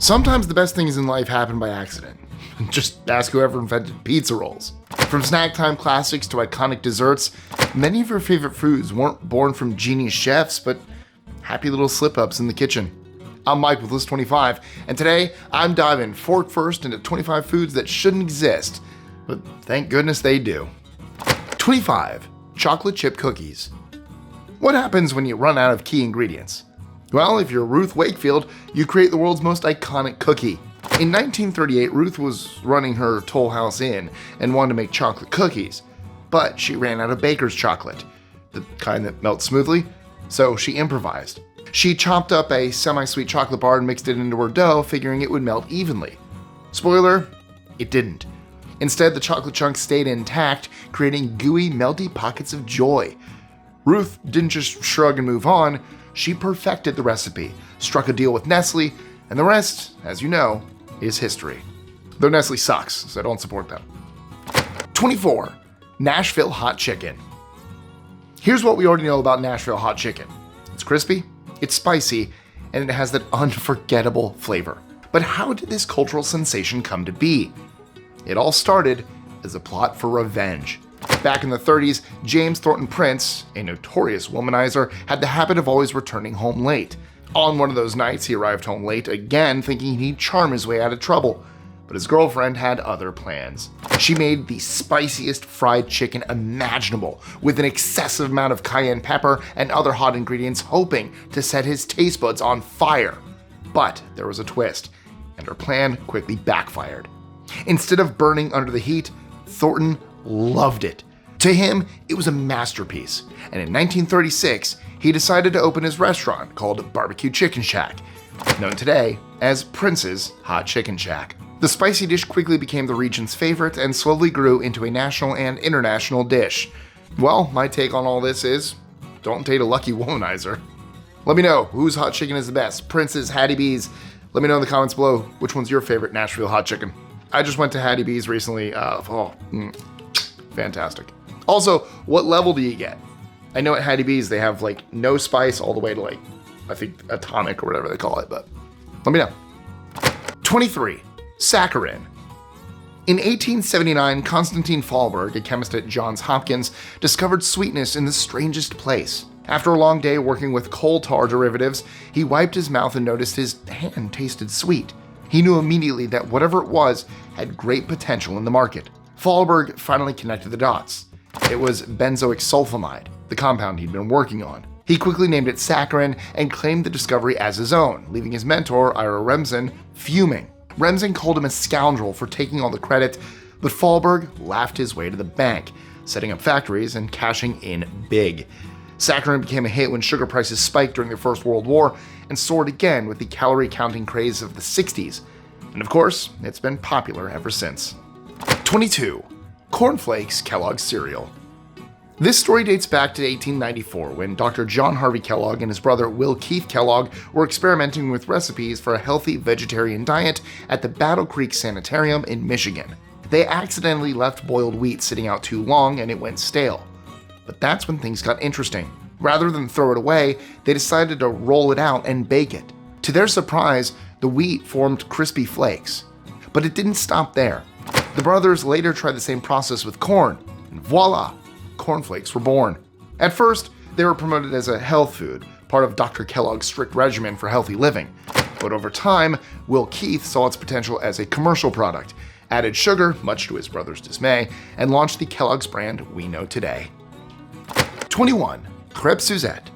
Sometimes the best things in life happen by accident. Just ask whoever invented pizza rolls. From snack time classics to iconic desserts, many of your favorite foods weren't born from genius chefs, but happy little slip-ups in the kitchen. I'm Mike with List 25, and today I'm diving fork first into 25 foods that shouldn't exist, but thank goodness they do. 25. Chocolate chip cookies. What happens when you run out of key ingredients? Well, if you're Ruth Wakefield, you create the world's most iconic cookie. In 1938, Ruth was running her Toll House Inn and wanted to make chocolate cookies, but she ran out of baker's chocolate, the kind that melts smoothly, so she improvised. She chopped up a semi-sweet chocolate bar and mixed it into her dough, figuring it would melt evenly. Spoiler, it didn't. Instead, the chocolate chunks stayed intact, creating gooey, melty pockets of joy. Ruth didn't just shrug and move on, she perfected the recipe, struck a deal with Nestle, and the rest, as you know, is history. Though Nestle sucks, so I don't support them. 24. Nashville Hot Chicken. Here's what we already know about Nashville Hot Chicken. It's crispy, it's spicy, and it has that unforgettable flavor. But how did this cultural sensation come to be? It all started as a plot for revenge. Back in the 30s, James Thornton Prince, a notorious womanizer, had the habit of always returning home late. On one of those nights, he arrived home late again, thinking he'd charm his way out of trouble. But his girlfriend had other plans. She made the spiciest fried chicken imaginable, with an excessive amount of cayenne pepper and other hot ingredients, hoping to set his taste buds on fire. But there was a twist, and her plan quickly backfired. Instead of burning under the heat, Thornton loved it. To him, it was a masterpiece, and in 1936, he decided to open his restaurant called Barbecue Chicken Shack, known today as Prince's Hot Chicken Shack. The spicy dish quickly became the region's favorite and slowly grew into a national and international dish. Well, my take on all this is, don't date a lucky womanizer. Let me know whose hot chicken is the best, Prince's, Hattie B's. Let me know in the comments below which one's your favorite Nashville hot chicken. I just went to Hattie B's recently. Fantastic. Also, what level do you get? I know at Hattie B's they have no spice all the way to I think atomic or whatever they call it, but let me know. 23. Sacarin. In 1879, Konstantin Fahlberg, a chemist at Johns Hopkins, discovered sweetness in the strangest place. After a long day working with coal tar derivatives, he wiped his mouth and noticed his hand tasted sweet. He knew immediately that whatever it was had great potential in the market. Fahlberg finally connected the dots. It was benzoic sulfonamide, the compound he'd been working on. He quickly named it Sacarin and claimed the discovery as his own, leaving his mentor, Ira Remsen, fuming. Remsen called him a scoundrel for taking all the credit, but Fahlberg laughed his way to the bank, setting up factories and cashing in big. Saccharine became a hit when sugar prices spiked during the First World War and soared again with the calorie-counting craze of the 60s. And of course, it's been popular ever since. 22. Corn Flakes Kellogg's cereal. This story dates back to 1894 when Dr. John Harvey Kellogg and his brother Will Keith Kellogg were experimenting with recipes for a healthy vegetarian diet at the Battle Creek Sanitarium in Michigan. They accidentally left boiled wheat sitting out too long and it went stale. But that's when things got interesting. Rather than throw it away, they decided to roll it out and bake it. To their surprise, the wheat formed crispy flakes. But it didn't stop there. The brothers later tried the same process with corn, and voila, cornflakes were born. At first, they were promoted as a health food, part of Dr. Kellogg's strict regimen for healthy living. But over time, Will Keith saw its potential as a commercial product, added sugar, much to his brother's dismay, and launched the Kellogg's brand we know today. 21. Crepe Suzette.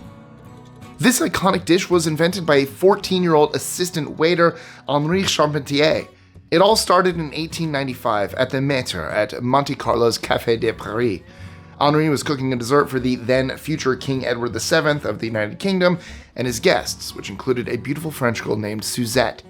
This iconic dish was invented by a 14-year-old assistant waiter, Henri Charpentier. It all started in 1895 at the Maître at Monte Carlo's Café de Paris. Henri was cooking a dessert for the then future King Edward VII of the United Kingdom and his guests, which included a beautiful French girl named Suzette.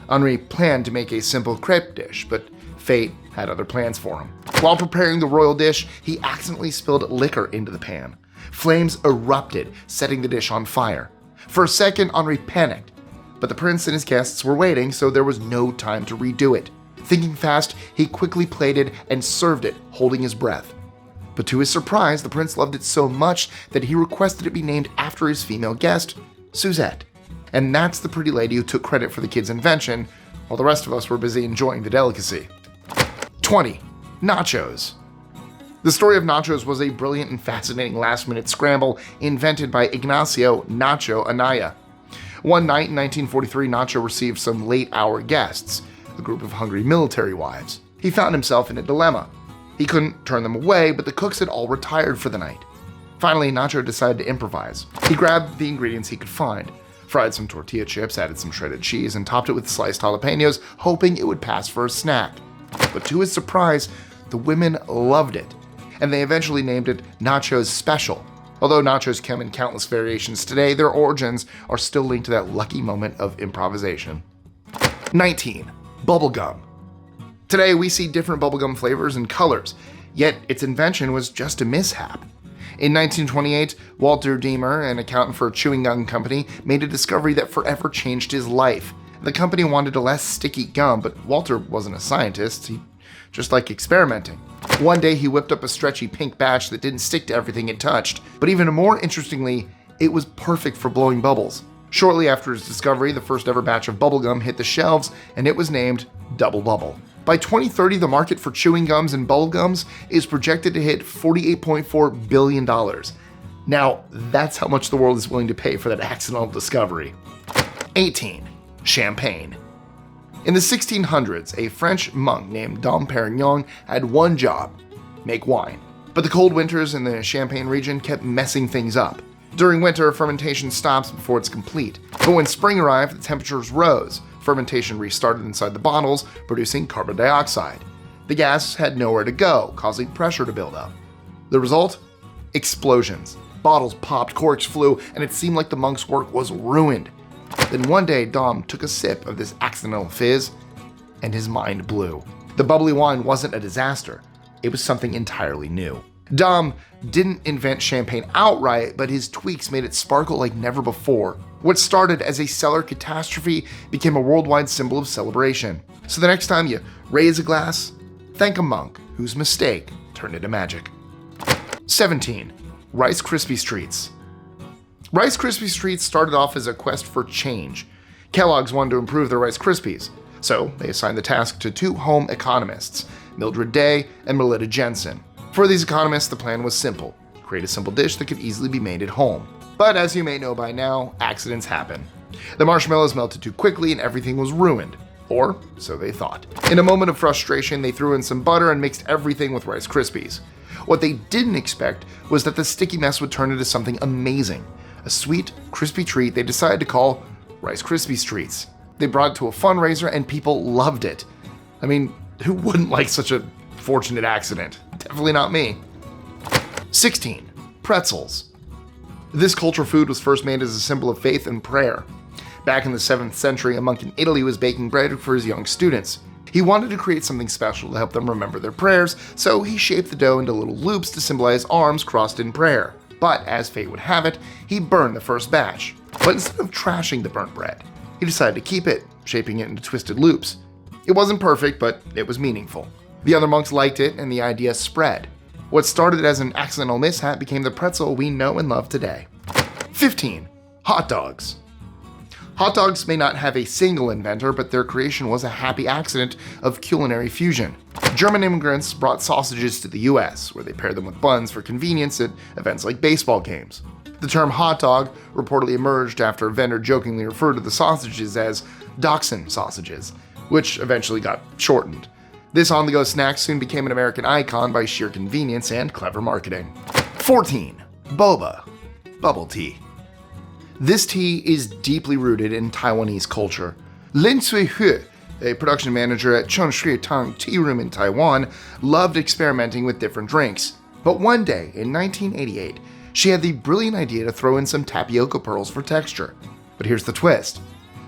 Henri planned to make a simple crepe dish, but fate had other plans for him. While preparing the royal dish, he accidentally spilled liquor into the pan. Flames erupted, setting the dish on fire. For a second, Henri panicked, but the prince and his guests were waiting, so there was no time to redo it. Thinking fast, he quickly plated and served it, holding his breath. But to his surprise, the prince loved it so much that he requested it be named after his female guest, Suzette. And that's the pretty lady who took credit for the kid's invention, while the rest of us were busy enjoying the delicacy. 20. Nachos. The story of Nachos was a brilliant and fascinating last-minute scramble invented by Ignacio Nacho Anaya. One night in 1943, Nacho received some late-hour guests, a group of hungry military wives. He found himself in a dilemma. He couldn't turn them away, but the cooks had all retired for the night. Finally, Nacho decided to improvise. He grabbed the ingredients he could find, fried some tortilla chips, added some shredded cheese, and topped it with sliced jalapenos, hoping it would pass for a snack. But to his surprise, the women loved it, and they eventually named it Nachos Special. Although nachos come in countless variations today, their origins are still linked to that lucky moment of improvisation. 19. Bubblegum. Today we see different bubblegum flavors and colors, yet its invention was just a mishap. In 1928, Walter Deemer, an accountant for a chewing gum company, made a discovery that forever changed his life. The company wanted a less sticky gum, but Walter wasn't a scientist. He just liked experimenting. One day he whipped up a stretchy pink batch that didn't stick to everything it touched, but even more interestingly, it was perfect for blowing bubbles. Shortly after his discovery, the first ever batch of bubblegum hit the shelves, and it was named Double Bubble. By 2030, the market for chewing gums and bubblegums is projected to hit $48.4 billion. Now, that's how much the world is willing to pay for that accidental discovery. 18. Champagne. In the 1600s, a French monk named Dom Perignon had one job: make wine. But the cold winters in the Champagne region kept messing things up. During winter, fermentation stops before it's complete. But when spring arrived, the temperatures rose. Fermentation restarted inside the bottles, producing carbon dioxide. The gas had nowhere to go, causing pressure to build up. The result? Explosions. Bottles popped, corks flew, and it seemed like the monk's work was ruined. Then one day, Dom took a sip of this accidental fizz, and his mind blew. The bubbly wine wasn't a disaster. It was something entirely new. Dom didn't invent champagne outright, but his tweaks made it sparkle like never before. What started as a cellar catastrophe became a worldwide symbol of celebration. So the next time you raise a glass, thank a monk whose mistake turned into magic. 17. Rice Krispies Treats. Rice Krispies Treats started off as a quest for change. Kellogg's wanted to improve their Rice Krispies, so they assigned the task to two home economists, Mildred Day and Melita Jensen. For these economists, the plan was simple: create a simple dish that could easily be made at home. But as you may know by now, accidents happen. The marshmallows melted too quickly and everything was ruined. Or so they thought. In a moment of frustration, they threw in some butter and mixed everything with Rice Krispies. What they didn't expect was that the sticky mess would turn into something amazing. A sweet, crispy treat they decided to call Rice Krispies Treats. They brought it to a fundraiser and people loved it. I mean, who wouldn't like such a fortunate accident? Definitely not me. 16. Pretzels. This culture food was first made as a symbol of faith and prayer. Back in the 7th century, a monk in Italy was baking bread for his young students. He wanted to create something special to help them remember their prayers, so he shaped the dough into little loops to symbolize arms crossed in prayer. But as fate would have it, he burned the first batch. But instead of trashing the burnt bread, he decided to keep it, shaping it into twisted loops. It wasn't perfect, but it was meaningful. The other monks liked it, and the idea spread. What started as an accidental mishap became the pretzel we know and love today. 15. Hot dogs. Hot dogs may not have a single inventor, but their creation was a happy accident of culinary fusion. German immigrants brought sausages to the US, where they paired them with buns for convenience at events like baseball games. The term hot dog reportedly emerged after a vendor jokingly referred to the sausages as Dachshund sausages, which eventually got shortened. This on-the-go snack soon became an American icon by sheer convenience and clever marketing. 14. Boba Bubble Tea. This tea is deeply rooted in Taiwanese culture. Lin Cui-hu, a production manager at Chungshui Tang Tea Room in Taiwan, loved experimenting with different drinks. But one day, in 1988, she had the brilliant idea to throw in some tapioca pearls for texture. But here's the twist.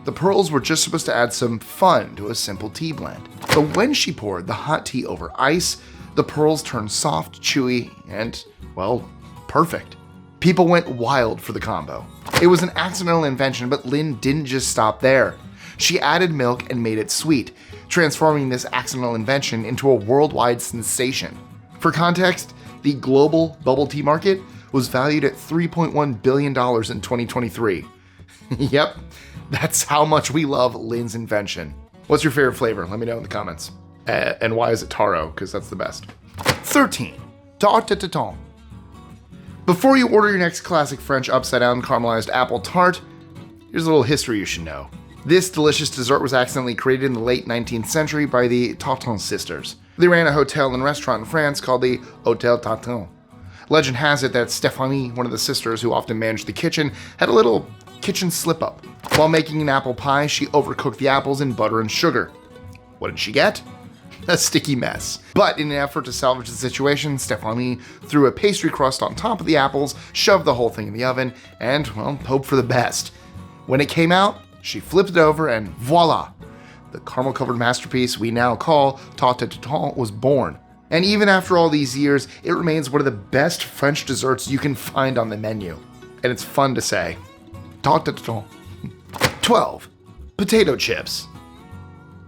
The pearls were just supposed to add some fun to a simple tea blend. But when she poured the hot tea over ice, the pearls turned soft, chewy, and, well, perfect. People went wild for the combo. It was an accidental invention, but Lin didn't just stop there. She added milk and made it sweet, transforming this accidental invention into a worldwide sensation. For context, the global bubble tea market was valued at $3.1 billion in 2023. Yep, That's how much we love Lynn's invention. What's your favorite flavor? Let me know in the comments. And why is it taro? Because that's the best. 13. Tart de tatin. Before you order your next classic French upside-down caramelized apple tart, here's a little history you should know. This delicious dessert was accidentally created in the late 19th century by the Tartin sisters. They ran a hotel and restaurant in France called the Hôtel Tartin. Legend has it that Stéphanie, one of the sisters who often managed the kitchen, had a little kitchen slip-up. While making an apple pie, she overcooked the apples in butter and sugar. What did she get? A sticky mess. But in an effort to salvage the situation, Stéphanie threw a pastry crust on top of the apples, shoved the whole thing in the oven, and, well, hoped for the best. When it came out, she flipped it over and voila! The caramel-covered masterpiece we now call Tarte de Tatin was born. And even after all these years, it remains one of the best French desserts you can find on the menu. And it's fun to say. Tarte de Tatin. 12. Potato chips.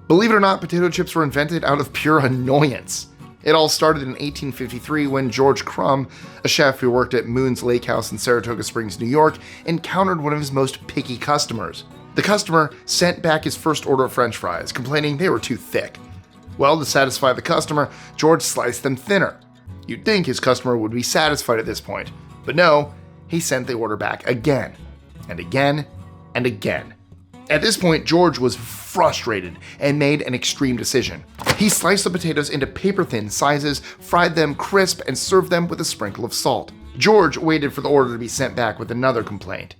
Believe it or not, potato chips were invented out of pure annoyance. It all started in 1853 when George Crumb, a chef who worked at Moon's Lake House in Saratoga Springs, New York, encountered one of his most picky customers. The customer sent back his first order of French fries, complaining they were too thick. Well, to satisfy the customer, George sliced them thinner. You'd think his customer would be satisfied at this point, but no, he sent the order back again, and again, and again. At this point, George was frustrated and made an extreme decision. He sliced the potatoes into paper-thin sizes, fried them crisp, and served them with a sprinkle of salt. George waited for the order to be sent back with another complaint,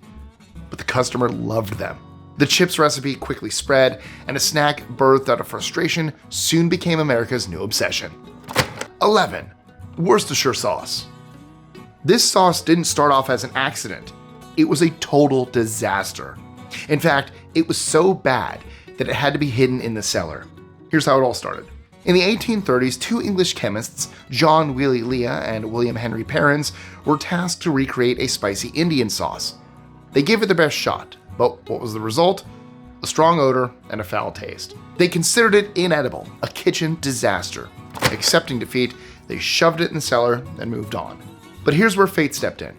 but the customer loved them. The chips recipe quickly spread, and a snack birthed out of frustration soon became America's new obsession. 11. Worcestershire sauce. This sauce didn't start off as an accident. It was a total disaster. In fact, it was so bad that it had to be hidden in the cellar. Here's how it all started. In the 1830s, two English chemists, John Wiley Leah and William Henry Perrins, were tasked to recreate a spicy Indian sauce. They gave it their best shot, but what was the result? A strong odor and a foul taste. They considered it inedible, a kitchen disaster. Accepting defeat, they shoved it in the cellar and moved on. But here's where fate stepped in.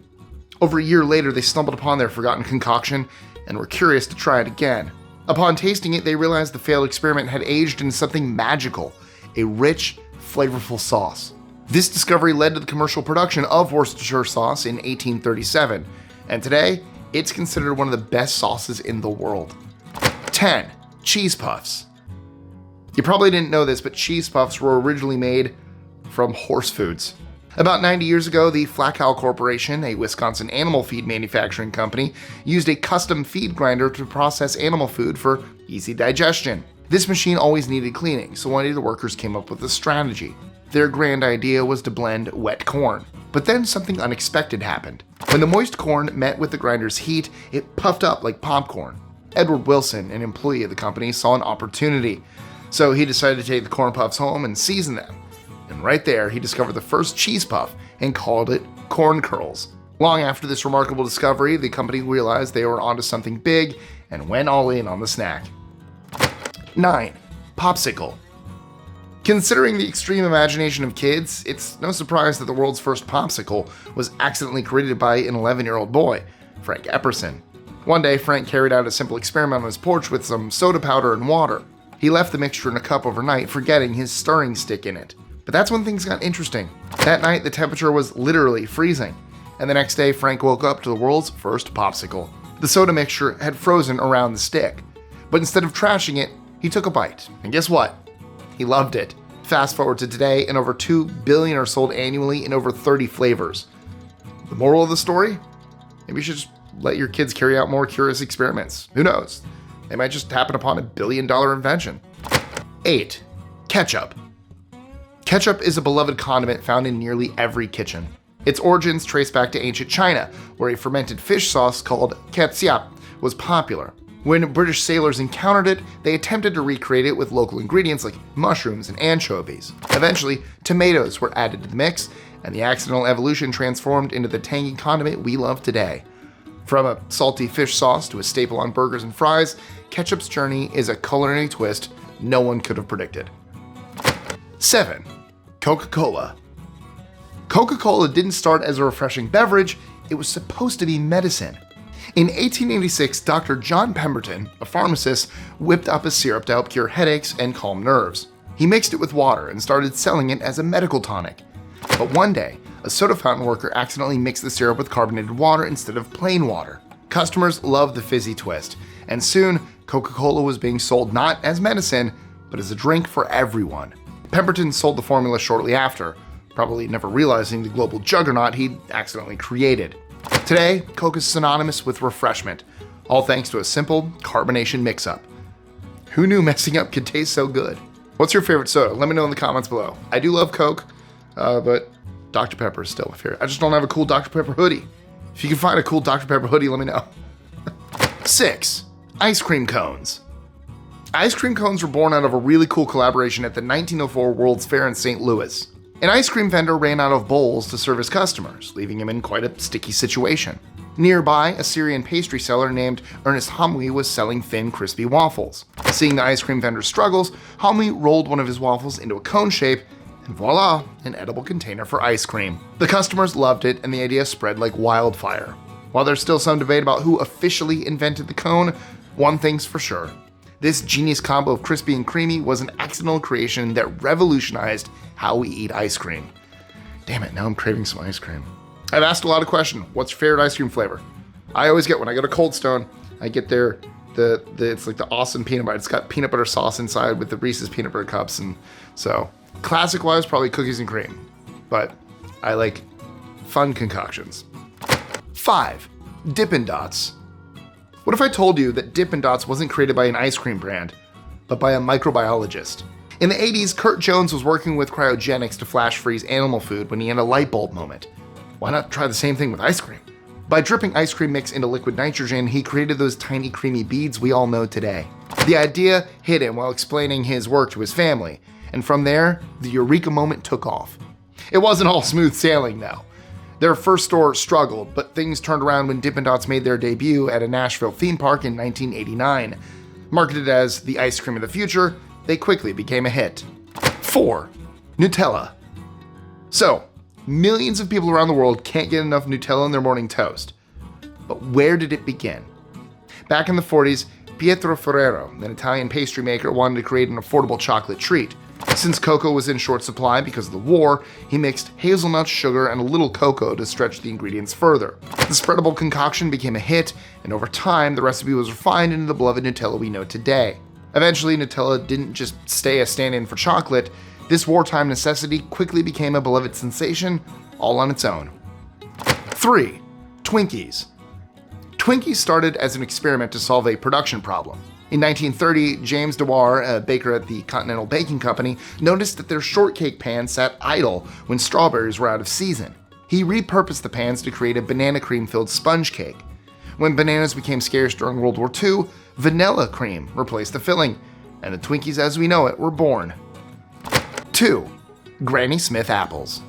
Over a year later, they stumbled upon their forgotten concoction and were curious to try it again. Upon tasting it, they realized the failed experiment had aged into something magical, a rich, flavorful sauce. This discovery led to the commercial production of Worcestershire sauce in 1837, and today, it's considered one of the best sauces in the world. 10. Cheese puffs. You probably didn't know this, but cheese puffs were originally made from horse foods. About 90 years ago, the Flackhau Corporation, a Wisconsin animal feed manufacturing company, used a custom feed grinder to process animal food for easy digestion. This machine always needed cleaning, so one day the workers came up with a strategy. Their grand idea was to blend wet corn. But then something unexpected happened. When the moist corn met with the grinder's heat, it puffed up like popcorn. Edward Wilson, an employee of the company, saw an opportunity. So he decided to take the corn puffs home and season them. And right there, he discovered the first cheese puff and called it corn curls. Long after this remarkable discovery, the company realized they were onto something big and went all in on the snack. 9. Popsicle. Considering the extreme imagination of kids, it's no surprise that the world's first popsicle was accidentally created by an 11-year-old boy, Frank Epperson. One day, Frank carried out a simple experiment on his porch with some soda powder and water. He left the mixture in a cup overnight, forgetting his stirring stick in it. But that's when things got interesting. That night, the temperature was literally freezing, and the next day, Frank woke up to the world's first popsicle. The soda mixture had frozen around the stick, but instead of trashing it, he took a bite, and guess what? He loved it. Fast forward to today, and over 2 billion are sold annually in over 30 flavors. The moral of the story? Maybe you should just let your kids carry out more curious experiments. Who knows? They might just happen upon a billion-dollar invention. 8. Ketchup. Ketchup is a beloved condiment found in nearly every kitchen. Its origins trace back to ancient China, where a fermented fish sauce called ketchup was popular. When British sailors encountered it, they attempted to recreate it with local ingredients like mushrooms and anchovies. Eventually, tomatoes were added to the mix, and the accidental evolution transformed into the tangy condiment we love today. From a salty fish sauce to a staple on burgers and fries, ketchup's journey is a culinary twist no one could have predicted. 7. CocaCola. Coca-Cola didn't start as a refreshing beverage, it was supposed to be medicine. In 1886, Dr. John Pemberton, a pharmacist, whipped up a syrup to help cure headaches and calm nerves. He mixed it with water and started selling it as a medical tonic. But one day, a soda fountain worker accidentally mixed the syrup with carbonated water instead of plain water. Customers loved the fizzy twist, and soon Coca-Cola was being sold not as medicine, but as a drink for everyone. Pemberton sold the formula shortly after, probably never realizing the global juggernaut he'd accidentally created. Today, Coke is synonymous with refreshment, all thanks to a simple carbonation mix-up. Who knew messing up could taste so good? What's your favorite soda? Let me know in the comments below. I do love Coke, but Dr. Pepper is still my favorite. I just don't have a cool Dr. Pepper hoodie. If you can find a cool Dr. Pepper hoodie, let me know. 6. Ice cream cones. Ice cream cones were born out of a really cool collaboration at the 1904 World's Fair in St. Louis. An ice cream vendor ran out of bowls to serve his customers, leaving him in quite a sticky situation. Nearby, a Syrian pastry seller named Ernest Hamwi was selling thin, crispy waffles. Seeing the ice cream vendor's struggles, Hamwi rolled one of his waffles into a cone shape, and voila, an edible container for ice cream. The customers loved it, and the idea spread like wildfire. While there's still some debate about who officially invented the cone, one thing's for sure. This genius combo of crispy and creamy was an accidental creation that revolutionized how we eat ice cream. Damn it, now I'm craving some ice cream. I've asked a lot of questions. What's your favorite ice cream flavor? I always get, when I go to Cold Stone, I get it's like the awesome peanut butter. It's got peanut butter sauce inside with the Reese's peanut butter cups, and so classic wise, probably cookies and cream, but I like fun concoctions. 5. Dippin' Dots. What if I told you that Dippin' Dots wasn't created by an ice cream brand, but by a microbiologist? In the 80s, Kurt Jones was working with cryogenics to flash freeze animal food when he had a light bulb moment. Why not try the same thing with ice cream? By dripping ice cream mix into liquid nitrogen, he created those tiny creamy beads we all know today. The idea hit him while explaining his work to his family, and from there, the eureka moment took off. It wasn't all smooth sailing though. Their first store struggled, but things turned around when Dippin' Dots made their debut at a Nashville theme park in 1989. Marketed as the ice cream of the future, they quickly became a hit. 4. Nutella. So, millions of people around the world can't get enough Nutella in their morning toast. But where did it begin? Back in the 40s, Pietro Ferrero, an Italian pastry maker, wanted to create an affordable chocolate treat. Since cocoa was in short supply because of the war, he mixed hazelnut sugar and a little cocoa to stretch the ingredients further. The spreadable concoction became a hit, and over time, the recipe was refined into the beloved Nutella we know today. Eventually, Nutella didn't just stay a stand-in for chocolate. This wartime necessity quickly became a beloved sensation, all on its own. 3. Twinkies. Twinkies started as an experiment to solve a production problem. In 1930, James Dewar, a baker at the Continental Baking Company, noticed that their shortcake pans sat idle when strawberries were out of season. He repurposed the pans to create a banana cream-filled sponge cake. When bananas became scarce during World War II, vanilla cream replaced the filling, and the Twinkies as we know it were born. 2. Granny Smith apples.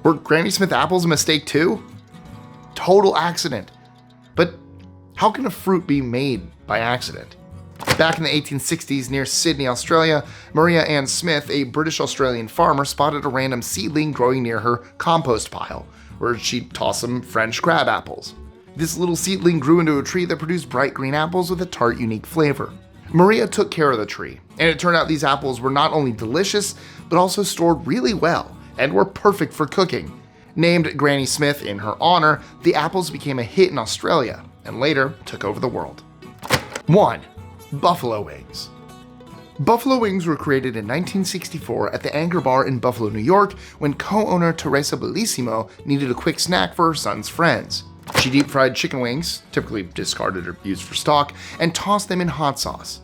Were Granny Smith apples a mistake too? Total accident. But how can a fruit be made by accident? Back in the 1860s near Sydney, Australia, Maria Ann Smith, a British-Australian farmer, spotted a random seedling growing near her compost pile, where she'd toss some French crab apples. This little seedling grew into a tree that produced bright green apples with a tart, unique flavor. Maria took care of the tree, and it turned out these apples were not only delicious, but also stored really well, and were perfect for cooking. Named Granny Smith in her honor, the apples became a hit in Australia, and later took over the world. 1. Buffalo wings. Buffalo wings were created in 1964 at the Anchor Bar in Buffalo, New York, when co-owner Teresa Bellissimo needed a quick snack for her son's friends. She deep-fried chicken wings, typically discarded or used for stock, and tossed them in hot sauce.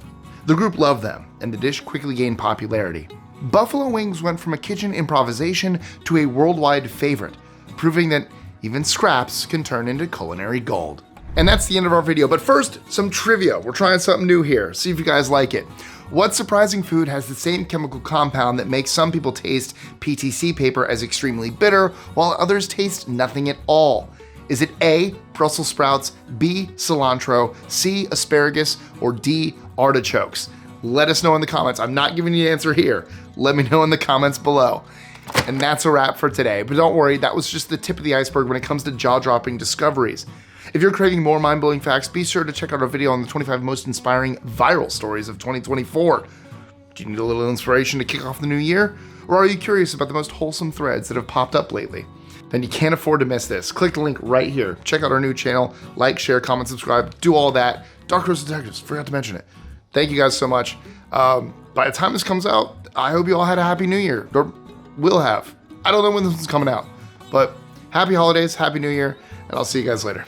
The group loved them, and the dish quickly gained popularity. Buffalo wings went from a kitchen improvisation to a worldwide favorite, proving that even scraps can turn into culinary gold. And that's the end of our video, but first, some trivia. We're trying something new here, see if you guys like it. What surprising food has the same chemical compound that makes some people taste PTC paper as extremely bitter, while others taste nothing at all? Is it A, Brussels sprouts, B, cilantro, C, asparagus, or D, artichokes? Let us know in the comments. I'm not giving you an answer here. Let me know in the comments below. And that's a wrap for today. But don't worry, that was just the tip of the iceberg when it comes to jaw-dropping discoveries. If you're craving more mind-blowing facts, be sure to check out our video on the 25 most inspiring viral stories of 2024. Do you need a little inspiration to kick off the new year? Or are you curious about the most wholesome threads that have popped up lately? Then you can't afford to miss this. Click the link right here. Check out our new channel. Like, share, comment, subscribe. Do all that. Dark Roast Detectives, forgot to mention it. Thank you guys so much. By the time this comes out, I hope you all had a happy new year. Or will have. I don't know when this is coming out. But happy holidays, happy new year, and I'll see you guys later.